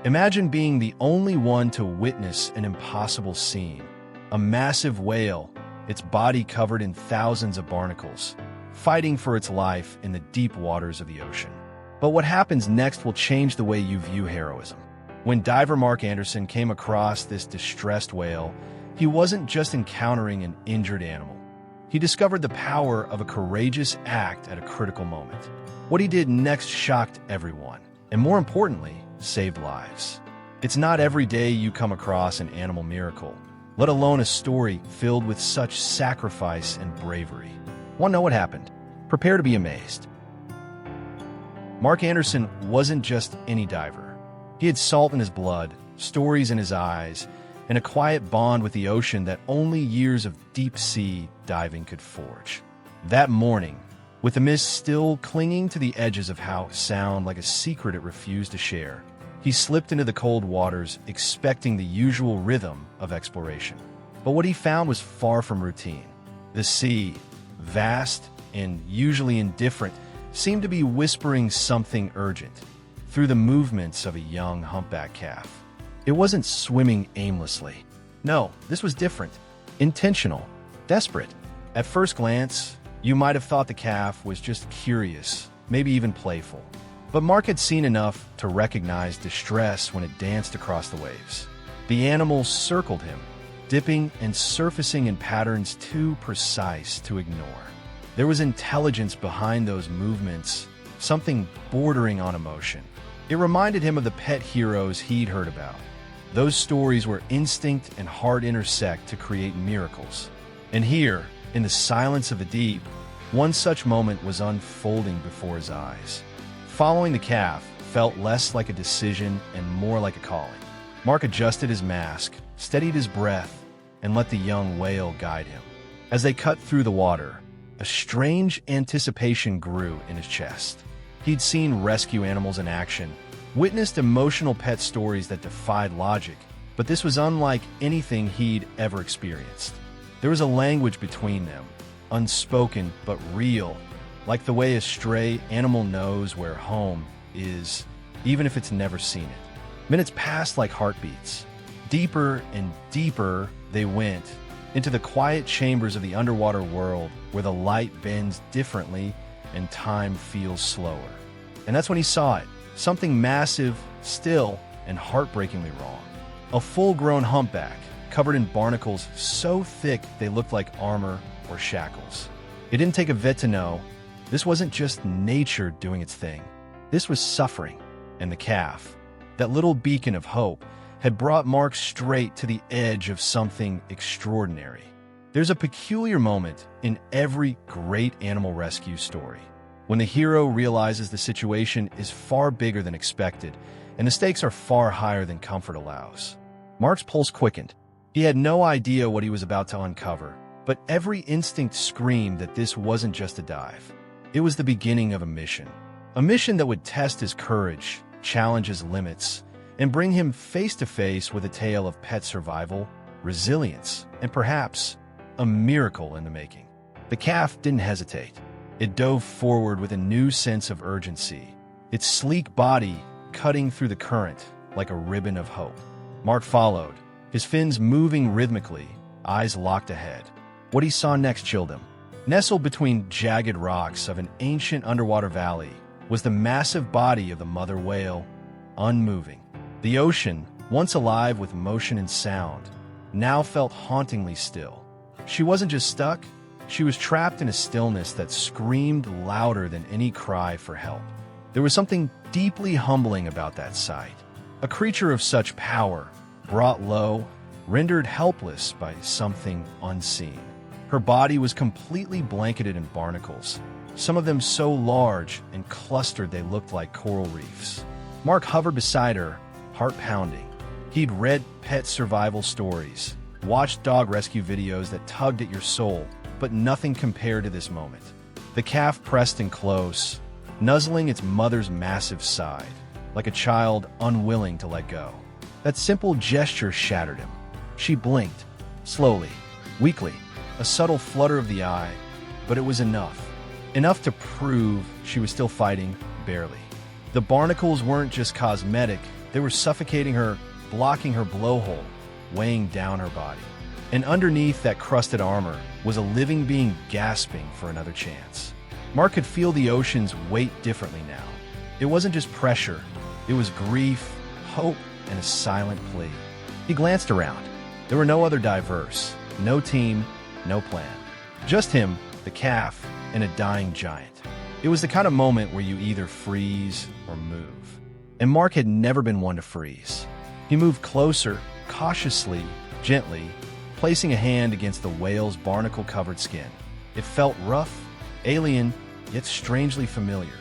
Imagine being the only one to witness an impossible scene. A massive whale, its body covered in thousands of barnacles, fighting for its life in the deep waters of the ocean. But what happens next will change the way you view heroism. When diver Mark Anderson came across this distressed whale, he wasn't just encountering an injured animal. He discovered the power of a courageous act at a critical moment. What he did next shocked everyone, and more importantly, saved lives. It's not every day you come across an animal miracle, let alone a story filled with such sacrifice and bravery. Want to know what happened? Prepare to be amazed. Mark Anderson wasn't just any diver. He had salt in his blood, stories in his eyes, and a quiet bond with the ocean that only years of deep-sea diving could forge. That morning, with the mist still clinging to the edges of how sound like a secret it refused to share, he slipped into the cold waters, expecting the usual rhythm of exploration. But what he found was far from routine. The sea, vast and usually indifferent, seemed to be whispering something urgent through the movements of a young humpback calf. It wasn't swimming aimlessly. No, this was different, intentional, desperate. At first glance, you might have thought the calf was just curious, maybe even playful. But Mark had seen enough to recognize distress when it danced across the waves. The animal circled him, dipping and surfacing in patterns too precise to ignore. There was intelligence behind those movements, something bordering on emotion. It reminded him of the pet heroes he'd heard about. Those stories where instinct and heart intersect to create miracles. And here, in the silence of the deep, one such moment was unfolding before his eyes. Following the calf felt less like a decision and more like a calling. Mark adjusted his mask, steadied his breath, and let the young whale guide him. As they cut through the water, a strange anticipation grew in his chest. He'd seen rescue animals in action, witnessed emotional pet stories that defied logic, but this was unlike anything he'd ever experienced. There was a language between them, unspoken but real, like the way a stray animal knows where home is, even if it's never seen it. Minutes passed like heartbeats. Deeper and deeper they went, into the quiet chambers of the underwater world where the light bends differently and time feels slower. And that's when he saw it, something massive, still, and heartbreakingly wrong. A full-grown humpback, covered in barnacles so thick they looked like armor or shackles. It didn't take a vet to know this wasn't just nature doing its thing. This was suffering. And the calf, that little beacon of hope, had brought Mark straight to the edge of something extraordinary. There's a peculiar moment in every great animal rescue story when the hero realizes the situation is far bigger than expected and the stakes are far higher than comfort allows. Mark's pulse quickened. He had no idea what he was about to uncover, but every instinct screamed that this wasn't just a dive. It was the beginning of a mission that would test his courage, challenge his limits, and bring him face to face with a tale of pet survival, resilience, and perhaps a miracle in the making. The calf didn't hesitate. It dove forward with a new sense of urgency, its sleek body cutting through the current like a ribbon of hope. Mark followed, his fins moving rhythmically, eyes locked ahead. What he saw next chilled him. Nestled between jagged rocks of an ancient underwater valley was the massive body of the mother whale, unmoving. The ocean, once alive with motion and sound, now felt hauntingly still. She wasn't just stuck, she was trapped in a stillness that screamed louder than any cry for help. There was something deeply humbling about that sight. A creature of such power, brought low, rendered helpless by something unseen. Her body was completely blanketed in barnacles, some of them so large and clustered they looked like coral reefs. Mark hovered beside her, heart pounding. He'd read pet survival stories, watched dog rescue videos that tugged at your soul, but nothing compared to this moment. The calf pressed in close, nuzzling its mother's massive side, like a child unwilling to let go. That simple gesture shattered him. She blinked, slowly, weakly, a subtle flutter of the eye, but it was enough. Enough to prove she was still fighting, barely. The barnacles weren't just cosmetic, They were suffocating her, blocking her blowhole, weighing down her body. And underneath that crusted armor was a living being gasping for another chance. Mark could feel the ocean's weight differently now. It wasn't just pressure, it was grief, hope, and a silent plea. He glanced around. There were no other divers, no team, no plan. Just him, the calf, and a dying giant. It was the kind of moment where you either freeze or move. And Mark had never been one to freeze. He moved closer, cautiously, gently, placing a hand against the whale's barnacle-covered skin. It felt rough, alien, yet strangely familiar.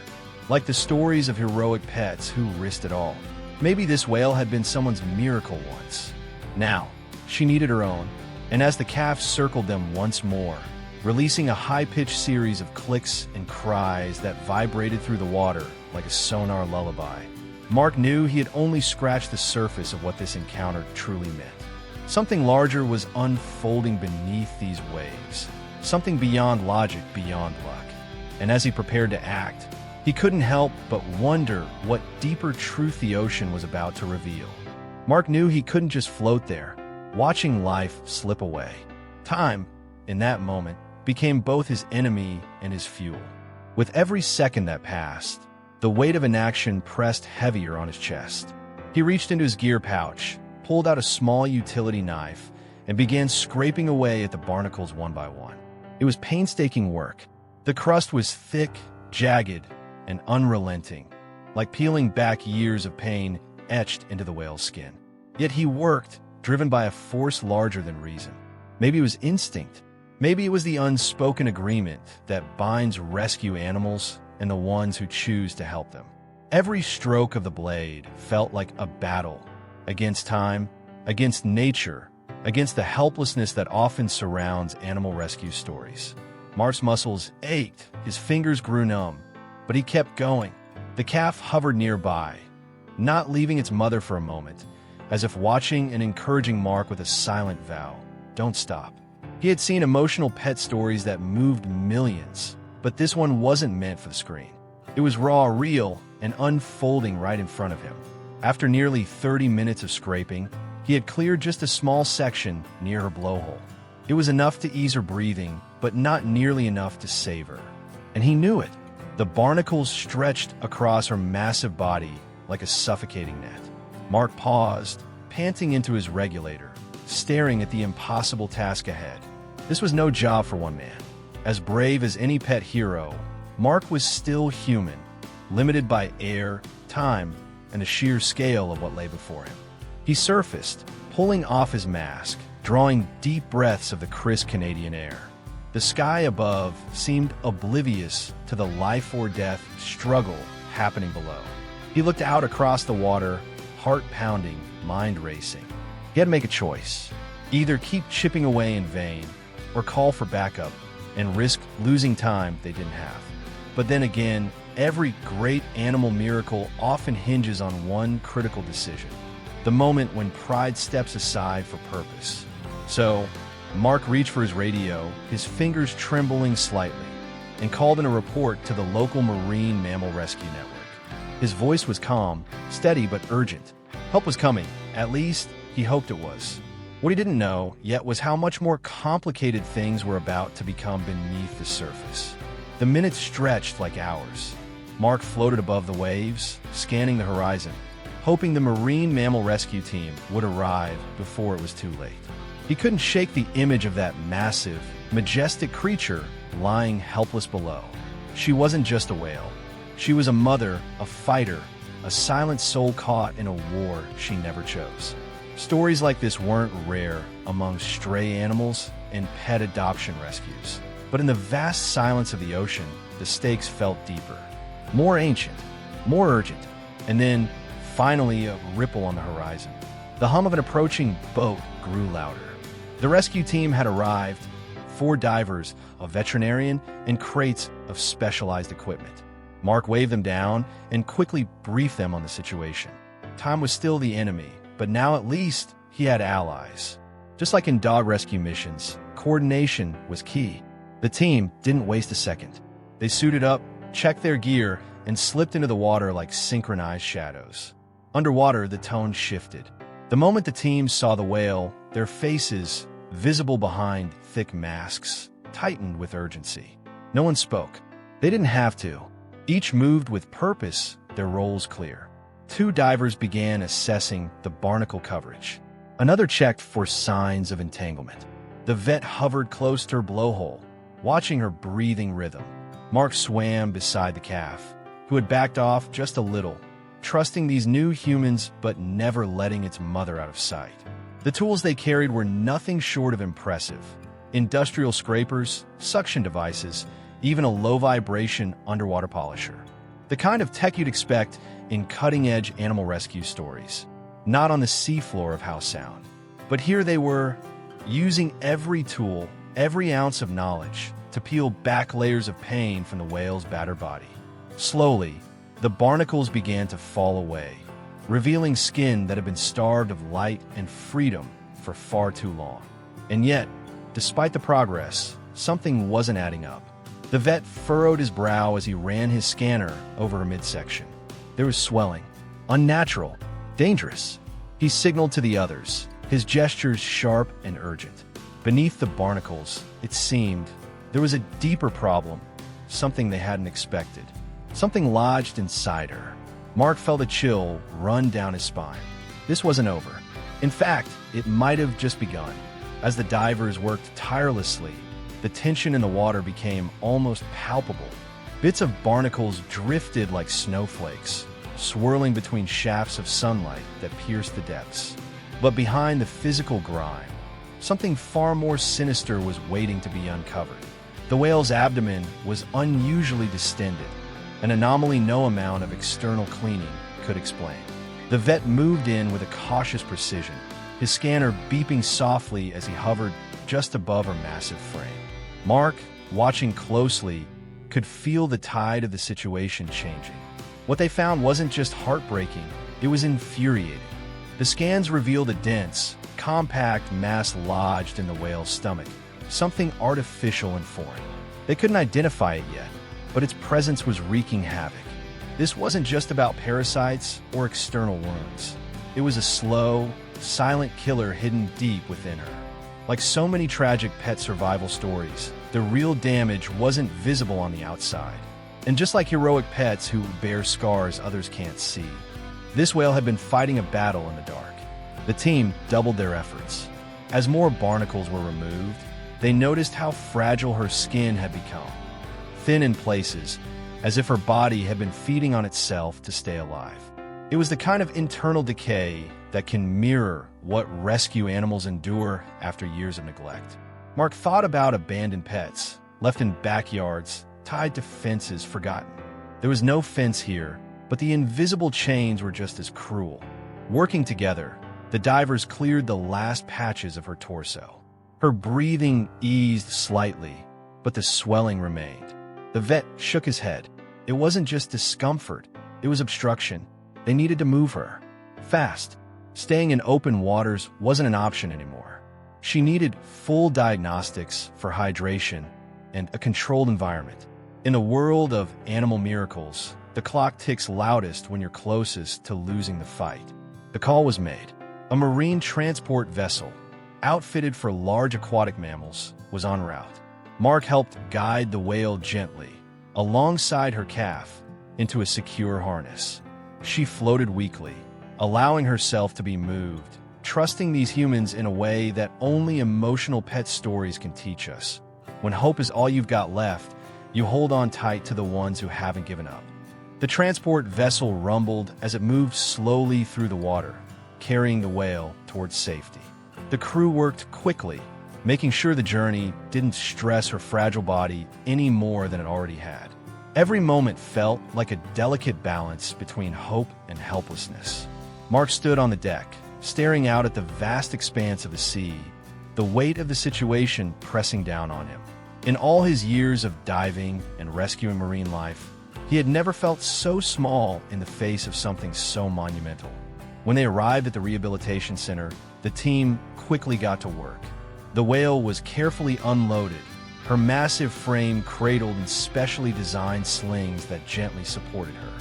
Like the stories of heroic pets who risked it all. Maybe this whale had been someone's miracle once. Now, she needed her own, and as the calf circled them once more, releasing a high-pitched series of clicks and cries that vibrated through the water like a sonar lullaby, Mark knew he had only scratched the surface of what this encounter truly meant. Something larger was unfolding beneath these waves, something beyond logic, beyond luck. And as he prepared to act, he couldn't help but wonder what deeper truth the ocean was about to reveal. Mark knew he couldn't just float there, watching life slip away. Time, in that moment, became both his enemy and his fuel. With every second that passed, the weight of inaction pressed heavier on his chest. He reached into his gear pouch, pulled out a small utility knife, and began scraping away at the barnacles one by one. It was painstaking work. The crust was thick, jagged, and unrelenting, like peeling back years of pain etched into the whale's skin. Yet he worked, driven by a force larger than reason. Maybe it was instinct. Maybe it was the unspoken agreement that binds rescue animals and the ones who choose to help them. Every stroke of the blade felt like a battle against time, against nature, against the helplessness that often surrounds animal rescue stories. Mark's muscles ached, his fingers grew numb, but he kept going. The calf hovered nearby, not leaving its mother for a moment, as if watching and encouraging Mark with a silent vow. Don't stop. He had seen emotional pet stories that moved millions, but this one wasn't meant for the screen. It was raw, real, and unfolding right in front of him. After nearly 30 minutes of scraping, he had cleared just a small section near her blowhole. It was enough to ease her breathing, but not nearly enough to save her. And he knew it. The barnacles stretched across her massive body like a suffocating net. Mark paused, panting into his regulator, staring at the impossible task ahead. This was no job for one man. As brave as any pet hero, Mark was still human, limited by air, time, and the sheer scale of what lay before him. He surfaced, pulling off his mask, drawing deep breaths of the crisp Canadian air. The sky above seemed oblivious to the life-or-death struggle happening below. He looked out across the water, heart pounding, mind racing. He had to make a choice. Either keep chipping away in vain, or call for backup and risk losing time they didn't have. But then again, every great animal miracle often hinges on one critical decision. The moment when pride steps aside for purpose. So, Mark reached for his radio, his fingers trembling slightly, and called in a report to the local Marine Mammal Rescue Network. His voice was calm, steady but urgent. Help was coming. At least, he hoped it was. What he didn't know yet was how much more complicated things were about to become beneath the surface. The minutes stretched like hours. Mark floated above the waves, scanning the horizon, hoping the Marine Mammal Rescue Team would arrive before it was too late. He couldn't shake the image of that massive, majestic creature lying helpless below. She wasn't just a whale. She was a mother, a fighter, a silent soul caught in a war she never chose. Stories like this weren't rare among stray animals and pet adoption rescues. But in the vast silence of the ocean, the stakes felt deeper. More ancient, more urgent, and then, finally, a ripple on the horizon. The hum of an approaching boat grew louder. The rescue team had arrived, 4 divers, a veterinarian, and crates of specialized equipment. Mark waved them down and quickly briefed them on the situation. Time was still the enemy, but now at least he had allies. Just like in dog rescue missions, coordination was key. The team didn't waste a second. They suited up, checked their gear, and slipped into the water like synchronized shadows. Underwater, the tone shifted. The moment the team saw the whale, their faces, visible behind thick masks, tightened with urgency. No one spoke. They didn't have to. Each moved with purpose, their roles clear. Two divers began assessing the barnacle coverage. Another checked for signs of entanglement. The vet hovered close to her blowhole, watching her breathing rhythm. Mark swam beside the calf, who had backed off just a little, trusting these new humans but never letting its mother out of sight. The tools they carried were nothing short of impressive. Industrial scrapers, suction devices, even a low-vibration underwater polisher. The kind of tech you'd expect in cutting-edge animal rescue stories, not on the seafloor of House Sound. But here they were, using every tool, every ounce of knowledge, to peel back layers of pain from the whale's battered body. Slowly, the barnacles began to fall away, revealing skin that had been starved of light and freedom for far too long. And yet, despite the progress, something wasn't adding up. The vet furrowed his brow as he ran his scanner over her midsection. There was swelling. Unnatural. Dangerous. He signaled to the others, his gestures sharp and urgent. Beneath the barnacles, it seemed, there was a deeper problem, something they hadn't expected. Something lodged inside her. Mark felt a chill run down his spine. This wasn't over. In fact, it might have just begun. As the divers worked tirelessly, the tension in the water became almost palpable. Bits of barnacles drifted like snowflakes, swirling between shafts of sunlight that pierced the depths. But behind the physical grime, something far more sinister was waiting to be uncovered. The whale's abdomen was unusually distended, an anomaly no amount of external cleaning could explain. The vet moved in with a cautious precision, his scanner beeping softly as he hovered just above her massive frame. Mark, watching closely, could feel the tide of the situation changing. What they found wasn't just heartbreaking, it was infuriating. The scans revealed a dense, compact mass lodged in the whale's stomach, something artificial and foreign. They couldn't identify it yet, but its presence was wreaking havoc. This wasn't just about parasites or external wounds. It was a slow, silent killer hidden deep within her. Like so many tragic pet survival stories, the real damage wasn't visible on the outside. And just like heroic pets who bear scars others can't see, this whale had been fighting a battle in the dark. The team doubled their efforts. As more barnacles were removed, they noticed how fragile her skin had become. Thin in places, as if her body had been feeding on itself to stay alive. It was the kind of internal decay that can mirror what rescue animals endure after years of neglect. Mark thought about abandoned pets, left in backyards, tied to fences forgotten. There was no fence here, but the invisible chains were just as cruel. Working together, the divers cleared the last patches of her torso. Her breathing eased slightly, but the swelling remained. The vet shook his head. It wasn't just discomfort, it was obstruction. They needed to move her. Fast. Staying in open waters wasn't an option anymore. She needed full diagnostics for hydration and a controlled environment. In the world of animal miracles, the clock ticks loudest when you're closest to losing the fight. The call was made. A marine transport vessel, outfitted for large aquatic mammals, was en route. Mark helped guide the whale gently, alongside her calf, into a secure harness. She floated weakly, allowing herself to be moved, trusting these humans in a way that only emotional pet stories can teach us. When hope is all you've got left, you hold on tight to the ones who haven't given up. The transport vessel rumbled as it moved slowly through the water, carrying the whale towards safety. The crew worked quickly, making sure the journey didn't stress her fragile body any more than it already had. Every moment felt like a delicate balance between hope and helplessness. Mark stood on the deck, staring out at the vast expanse of the sea, the weight of the situation pressing down on him. In all his years of diving and rescuing marine life, he had never felt so small in the face of something so monumental. When they arrived at the rehabilitation center, the team quickly got to work. The whale was carefully unloaded, her massive frame cradled in specially designed slings that gently supported her.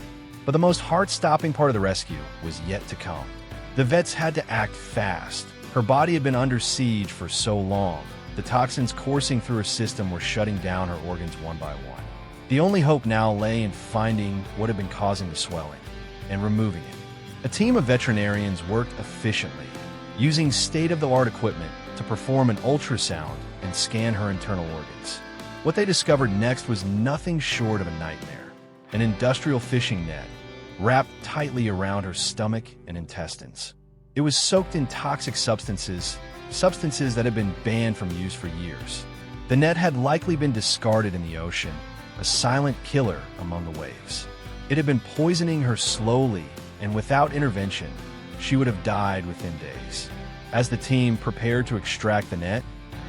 But the most heart-stopping part of the rescue was yet to come. The vets had to act fast. Her body had been under siege for so long. The toxins coursing through her system were shutting down her organs one by one. The only hope now lay in finding what had been causing the swelling and removing it. A team of veterinarians worked efficiently, using state-of-the-art equipment to perform an ultrasound and scan her internal organs. What they discovered next was nothing short of a nightmare: an industrial fishing net wrapped tightly around her stomach and intestines. It was soaked in toxic substances that had been banned from use for years. The net had likely been discarded in the ocean, a silent killer among the waves. It had been poisoning her slowly, and without intervention, she would have died within days. As the team prepared to extract the net,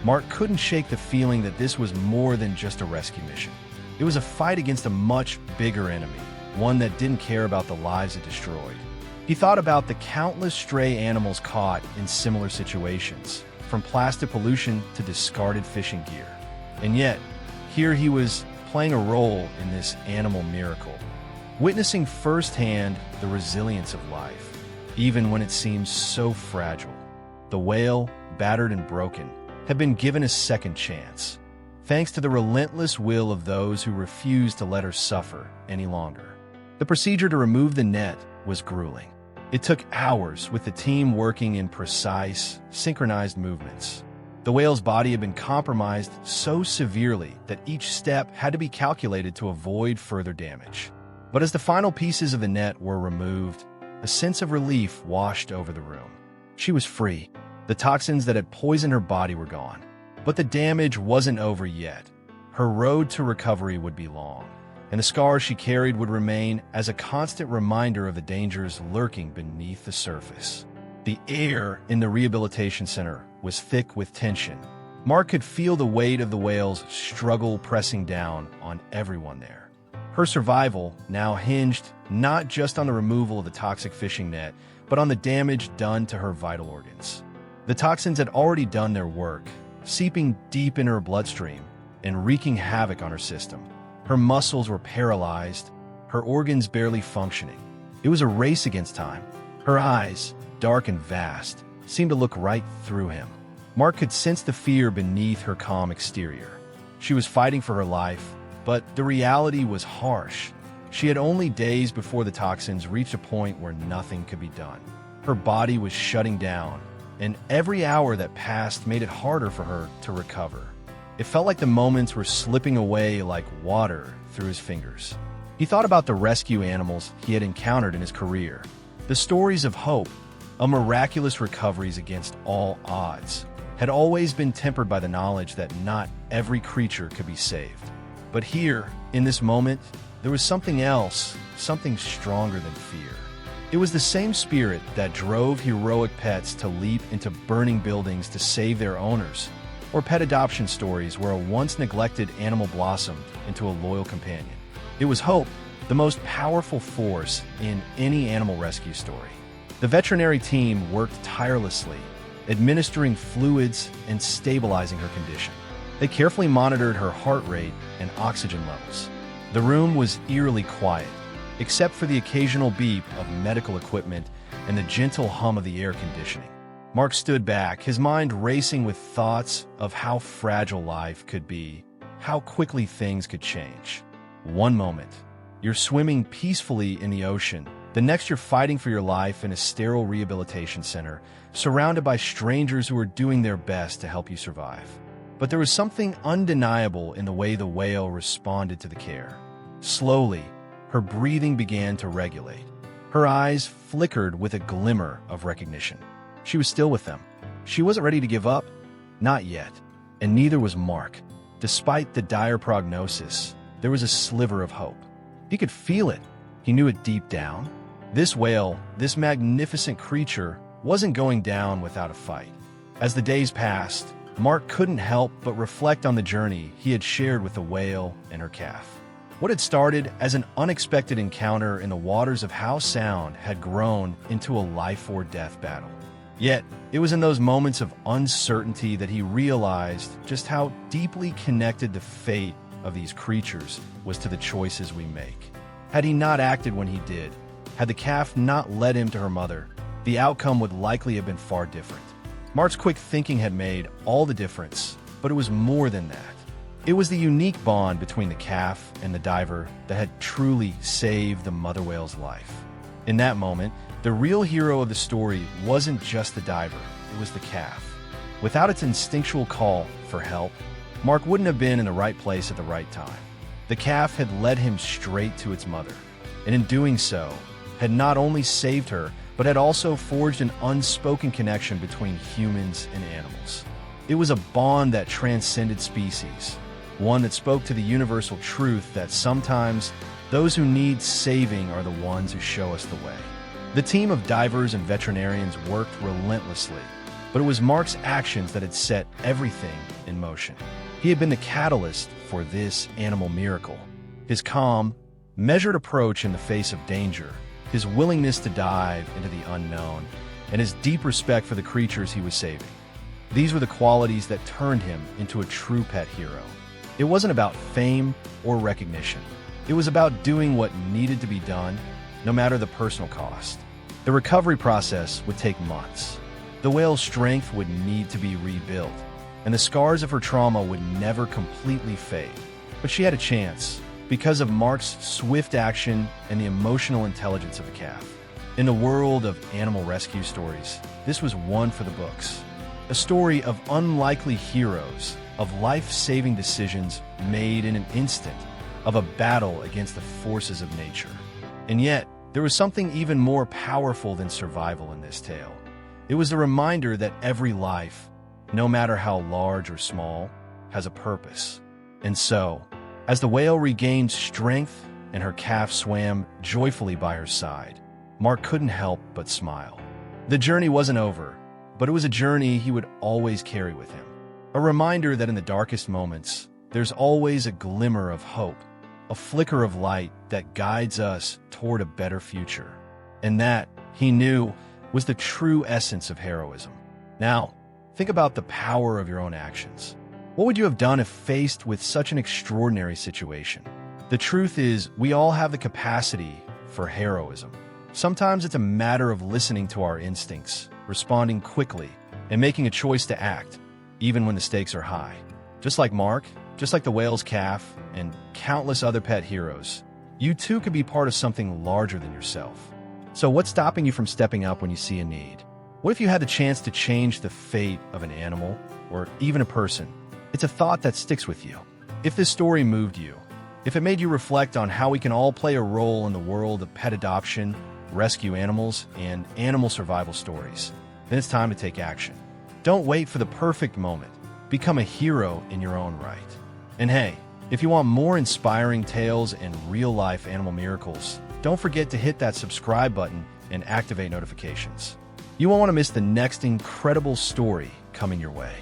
Mark couldn't shake the feeling that this was more than just a rescue mission. It was a fight against a much bigger enemy, one that didn't care about the lives it destroyed. He thought about the countless stray animals caught in similar situations, from plastic pollution to discarded fishing gear. And yet, here he was playing a role in this animal miracle, witnessing firsthand the resilience of life, even when it seems so fragile. The whale, battered and broken, had been given a second chance, thanks to the relentless will of those who refused to let her suffer any longer. The procedure to remove the net was grueling. It took hours, with the team working in precise, synchronized movements. The whale's body had been compromised so severely that each step had to be calculated to avoid further damage. But as the final pieces of the net were removed, a sense of relief washed over the room. She was free. The toxins that had poisoned her body were gone. But the damage wasn't over yet. Her road to recovery would be long, and the scars she carried would remain as a constant reminder of the dangers lurking beneath the surface. The air in the rehabilitation center was thick with tension. Mark could feel the weight of the whale's struggle pressing down on everyone there. Her survival now hinged not just on the removal of the toxic fishing net, but on the damage done to her vital organs. The toxins had already done their work, seeping deep in her bloodstream and wreaking havoc on her system. Her muscles were paralyzed, her organs barely functioning. It was a race against time. Her eyes, dark and vast, seemed to look right through him. Mark could sense the fear beneath her calm exterior. She was fighting for her life, but the reality was harsh. She had only days before the toxins reached a point where nothing could be done. Her body was shutting down, and every hour that passed made it harder for her to recover. It felt like the moments were slipping away like water through his fingers. He thought about the rescue animals he had encountered in his career, the stories of hope, of miraculous recoveries against all odds, had always been tempered by the knowledge that not every creature could be saved. But here, in this moment, there was something else, something stronger than fear. It was the same spirit that drove heroic pets to leap into burning buildings to save their owners, or pet adoption stories where a once-neglected animal blossomed into a loyal companion. It was hope, the most powerful force in any animal rescue story. The veterinary team worked tirelessly, administering fluids and stabilizing her condition. They carefully monitored her heart rate and oxygen levels. The room was eerily quiet, except for the occasional beep of medical equipment and the gentle hum of the air conditioning. Mark stood back, his mind racing with thoughts of how fragile life could be, how quickly things could change. One moment, you're swimming peacefully in the ocean. The next, you're fighting for your life in a sterile rehabilitation center, surrounded by strangers who are doing their best to help you survive. But there was something undeniable in the way the whale responded to the care. Slowly, her breathing began to regulate. Her eyes flickered with a glimmer of recognition. She was still with them. She wasn't ready to give up. Not yet. And neither was Mark. Despite the dire prognosis, there was a sliver of hope. He could feel it. He knew it deep down. This whale, this magnificent creature, wasn't going down without a fight. As the days passed, Mark couldn't help but reflect on the journey he had shared with the whale and her calf. What had started as an unexpected encounter in the waters of Howe Sound had grown into a life-or-death battle. Yet, it was in those moments of uncertainty that he realized just how deeply connected the fate of these creatures was to the choices we make. Had he not acted when he did, had the calf not led him to her mother, the outcome would likely have been far different. Mark's quick thinking had made all the difference, but it was more than that. It was the unique bond between the calf and the diver that had truly saved the mother whale's life. In that moment, the real hero of the story wasn't just the diver, it was the calf. Without its instinctual call for help, Mark wouldn't have been in the right place at the right time. The calf had led him straight to its mother, and in doing so, had not only saved her, but had also forged an unspoken connection between humans and animals. It was a bond that transcended species, one that spoke to the universal truth that sometimes those who need saving are the ones who show us the way. The team of divers and veterinarians worked relentlessly, but it was Mark's actions that had set everything in motion. He had been the catalyst for this animal miracle. His calm, measured approach in the face of danger, his willingness to dive into the unknown, and his deep respect for the creatures he was saving. These were the qualities that turned him into a true pet hero. It wasn't about fame or recognition. It was about doing what needed to be done, no matter the personal cost. The recovery process would take months. The whale's strength would need to be rebuilt, and the scars of her trauma would never completely fade. But she had a chance, because of Mark's swift action and the emotional intelligence of the calf. In the world of animal rescue stories, this was one for the books. A story of unlikely heroes, of life-saving decisions made in an instant, of a battle against the forces of nature. And yet, there was something even more powerful than survival in this tale. It was the reminder that every life, no matter how large or small, has a purpose. And so, as the whale regained strength and her calf swam joyfully by her side, Mark couldn't help but smile. The journey wasn't over, but it was a journey he would always carry with him. A reminder that in the darkest moments, there's always a glimmer of hope, a flicker of light that guides us toward a better future. And that, he knew, was the true essence of heroism. Now, think about the power of your own actions. What would you have done if faced with such an extraordinary situation? The truth is, we all have the capacity for heroism. Sometimes it's a matter of listening to our instincts, responding quickly, and making a choice to act, even when the stakes are high. Just like Mark, just like the whale's calf, and countless other pet heroes, you too could be part of something larger than yourself. So what's stopping you from stepping up when you see a need? What if you had the chance to change the fate of an animal, or even a person? It's a thought that sticks with you. If this story moved you, if it made you reflect on how we can all play a role in the world of pet adoption, rescue animals, and animal survival stories, then it's time to take action. Don't wait for the perfect moment. Become a hero in your own right. And hey, if you want more inspiring tales and real-life animal miracles, don't forget to hit that subscribe button and activate notifications. You won't want to miss the next incredible story coming your way.